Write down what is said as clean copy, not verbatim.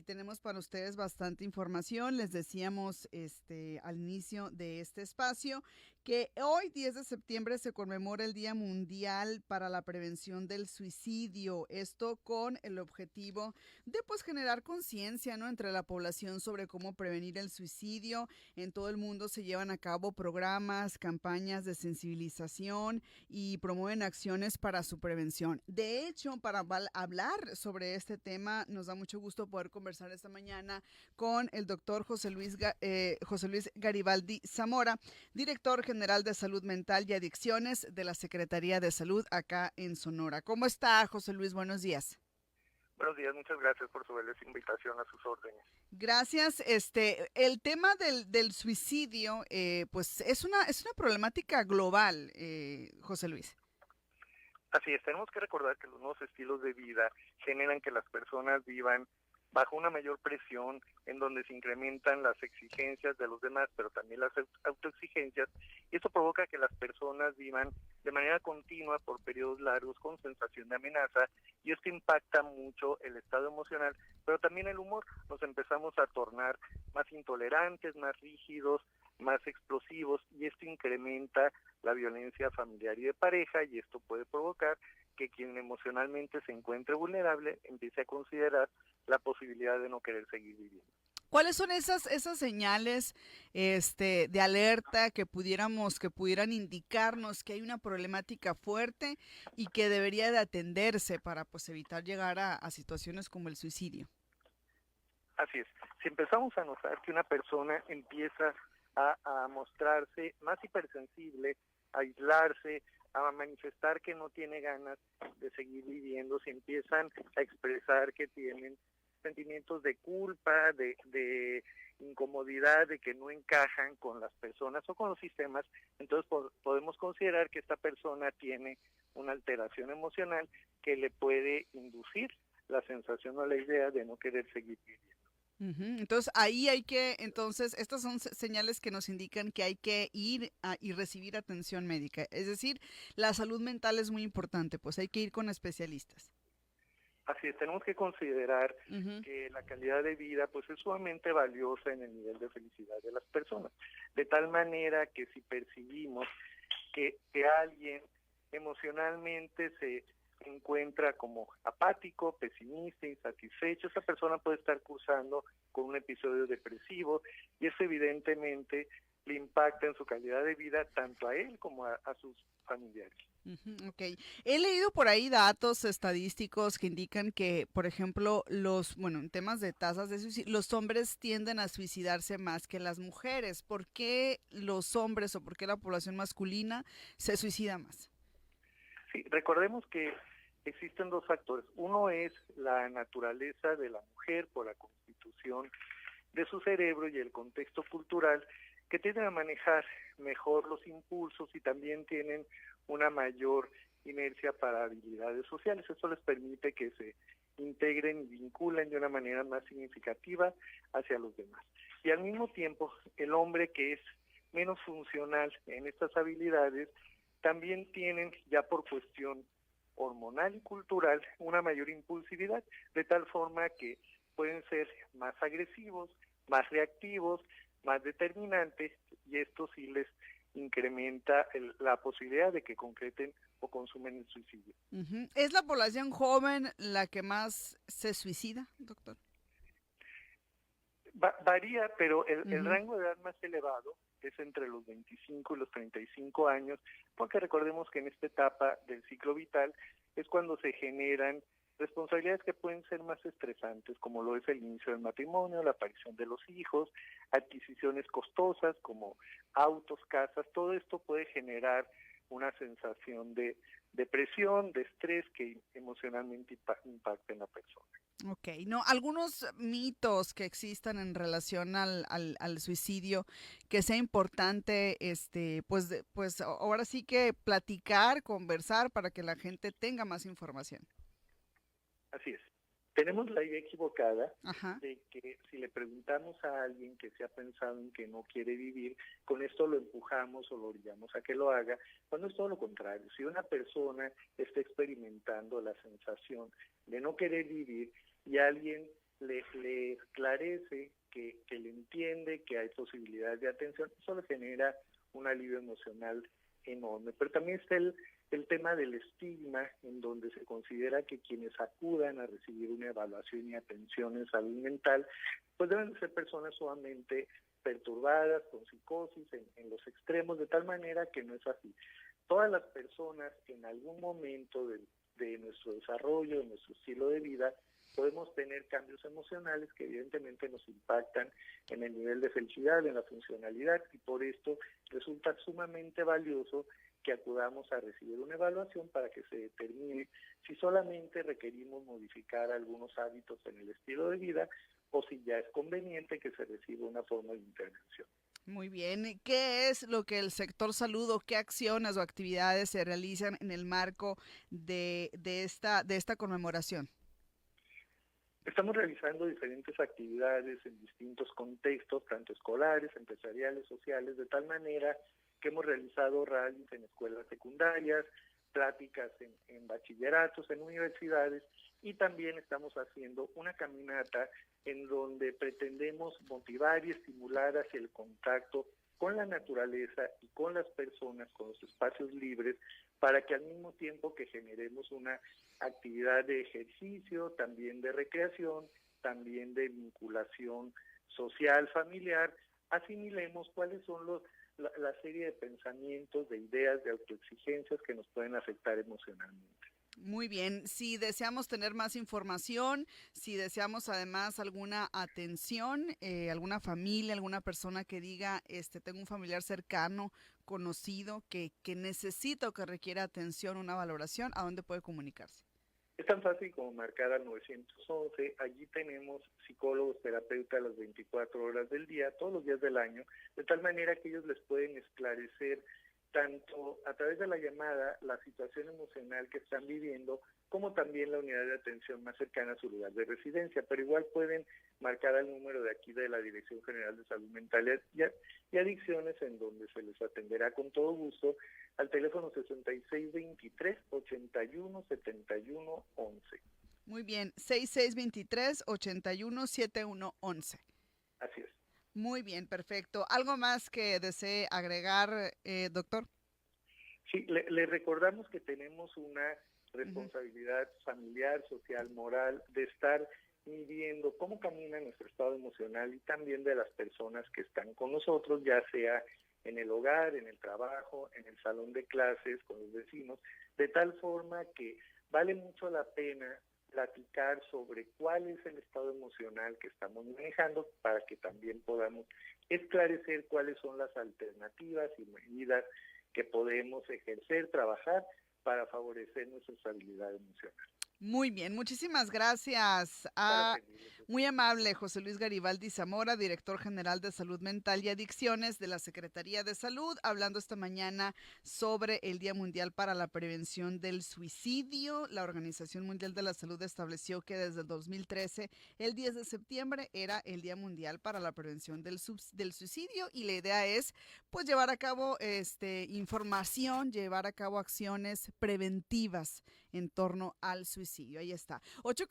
y tenemos para ustedes bastante información. Les decíamos al inicio de este espacio que hoy, 10 de septiembre, se conmemora el Día Mundial para la Prevención del Suicidio. Esto con el objetivo de pues generar conciencia, ¿no?, entre la población sobre cómo prevenir el suicidio. En todo el mundo se llevan a cabo programas, campañas de sensibilización y promueven acciones para su prevención. De hecho, para hablar sobre este tema, nos da mucho gusto poder conversar esta mañana con el doctor José Luis Garibaldi Zamora, director general de Salud Mental y Adicciones de la Secretaría de Salud acá en Sonora. ¿Cómo está, José Luis? Buenos días. Buenos días, muchas gracias por su valiosa invitación, a sus órdenes. Gracias. El tema del suicidio, pues es una problemática global, José Luis. Así es, tenemos que recordar que los nuevos estilos de vida generan que las personas vivan bajo una mayor presión, en donde se incrementan las exigencias de los demás, pero también las autoexigencias, y esto provoca que las personas vivan de manera continua por periodos largos con sensación de amenaza, y esto impacta mucho el estado emocional, pero también el humor. Nos empezamos a tornar más intolerantes, más rígidos, más explosivos, y esto incrementa la violencia familiar y de pareja, y esto puede provocar que quien emocionalmente se encuentre vulnerable empiece a considerar la posibilidad de no querer seguir viviendo. ¿Cuáles son esas señales de alerta que pudieran indicarnos que hay una problemática fuerte y que debería de atenderse para pues evitar llegar a situaciones como el suicidio? Así es, si empezamos a notar que una persona empieza a mostrarse más hipersensible, a aislarse, a manifestar que no tiene ganas de seguir viviendo, si empiezan a expresar que tienen sentimientos de culpa, de incomodidad, de que no encajan con las personas o con los sistemas, entonces podemos considerar que esta persona tiene una alteración emocional que le puede inducir la sensación o la idea de no querer seguir viviendo. Entonces, entonces, estas son señales que nos indican que hay que ir y recibir atención médica. Es decir, la salud mental es muy importante, pues hay que ir con especialistas. Así es, tenemos que considerar Ujú. que la calidad de vida pues es sumamente valiosa en el nivel de felicidad de las personas, de tal manera que si percibimos que alguien emocionalmente se encuentra como apático, pesimista, insatisfecho, esa persona puede estar cursando con un episodio depresivo, y eso evidentemente le impacta en su calidad de vida tanto a él como a sus familiares. Ok. He leído por ahí datos estadísticos que indican que, por ejemplo, en temas de tasas de suicidio, los hombres tienden a suicidarse más que las mujeres. ¿Por qué los hombres o por qué la población masculina se suicida más? Sí, recordemos que existen dos factores. Uno es la naturaleza de la mujer por la constitución de su cerebro y el contexto cultural, que tienden a manejar mejor los impulsos y también tienen una mayor inercia para habilidades sociales. Esto les permite que se integren y vinculen de una manera más significativa hacia los demás. Y al mismo tiempo, el hombre, que es menos funcional en estas habilidades, también tienen, ya por cuestión hormonal y cultural, una mayor impulsividad, de tal forma que pueden ser más agresivos, más reactivos, más determinantes, y esto sí les incrementa la posibilidad de que concreten o consumen el suicidio. ¿Es la población joven la que más se suicida, doctor? Varía, pero el Ujú. rango de edad más elevado es entre los 25 y los 35 años, porque recordemos que en esta etapa del ciclo vital es cuando se generan responsabilidades que pueden ser más estresantes, como lo es el inicio del matrimonio, la aparición de los hijos, adquisiciones costosas como autos, casas. Todo esto puede generar una sensación de depresión, de estrés que emocionalmente impacta en la persona. Ok, no, algunos mitos que existan en relación al suicidio, que sea importante, pues ahora sí que platicar, conversar para que la gente tenga más información. Así es. Tenemos la idea equivocada Ajá. de que si le preguntamos a alguien que se ha pensado en que no quiere vivir, con esto lo empujamos o lo orillamos a que lo haga, cuando es todo lo contrario. Si una persona está experimentando la sensación de no querer vivir y alguien le esclarece que le entiende que hay posibilidades de atención, eso le genera un alivio emocional enorme. Pero también está el tema del estigma, en donde se considera que quienes acudan a recibir una evaluación y atención en salud mental, pues deben ser personas sumamente perturbadas, con psicosis, en los extremos, de tal manera que no es así. Todas las personas en algún momento de nuestro desarrollo, de nuestro estilo de vida, podemos tener cambios emocionales que evidentemente nos impactan en el nivel de felicidad, en la funcionalidad, y por esto resulta sumamente valioso que acudamos a recibir una evaluación para que se determine si solamente requerimos modificar algunos hábitos en el estilo de vida o si ya es conveniente que se reciba una forma de intervención. Muy bien. ¿Qué es lo que el sector salud o qué acciones o actividades se realizan en el marco de esta conmemoración? Estamos realizando diferentes actividades en distintos contextos, tanto escolares, empresariales, sociales, de tal manera que hemos realizado rallies en escuelas secundarias, pláticas en bachilleratos, en universidades, y también estamos haciendo una caminata en donde pretendemos motivar y estimular hacia el contacto con la naturaleza y con las personas, con los espacios libres, para que al mismo tiempo que generemos una actividad de ejercicio, también de recreación, también de vinculación social, familiar, asimilemos cuáles son la serie de pensamientos, de ideas, de autoexigencias que nos pueden afectar emocionalmente. Muy bien, si deseamos tener más información, si deseamos además alguna atención, alguna familia, alguna persona que diga, tengo un familiar cercano, conocido, que necesita o que requiere atención, una valoración, ¿a dónde puede comunicarse? Es tan fácil como marcar al 911, allí tenemos psicólogos, terapeutas las 24 horas del día, todos los días del año, de tal manera que ellos les pueden esclarecer tanto a través de la llamada la situación emocional que están viviendo, como también la unidad de atención más cercana a su lugar de residencia, pero igual pueden marcar al número de aquí de la Dirección General de Salud Mental y Adicciones, en donde se les atenderá con todo gusto al teléfono 6623-817111. Muy bien, 6623-817111. Así es. Muy bien, perfecto. ¿Algo más que desee agregar, doctor? Sí, le recordamos que tenemos una responsabilidad familiar, social, moral, de estar midiendo cómo camina nuestro estado emocional y también de las personas que están con nosotros, ya sea en el hogar, en el trabajo, en el salón de clases, con los vecinos, de tal forma que vale mucho la pena platicar sobre cuál es el estado emocional que estamos manejando para que también podamos esclarecer cuáles son las alternativas y medidas que podemos ejercer, trabajar para favorecer nuestra estabilidad emocional. Muy bien, muchísimas gracias. Muy amable José Luis Garibaldi Zamora, director general de Salud Mental y Adicciones de la Secretaría de Salud, hablando esta mañana sobre el Día Mundial para la Prevención del Suicidio. La Organización Mundial de la Salud estableció que desde el 2013, el 10 de septiembre, era el Día Mundial para la Prevención del Suicidio, y la idea es pues llevar a cabo información, llevar a cabo acciones preventivas en torno al suicidio. Ahí está. 8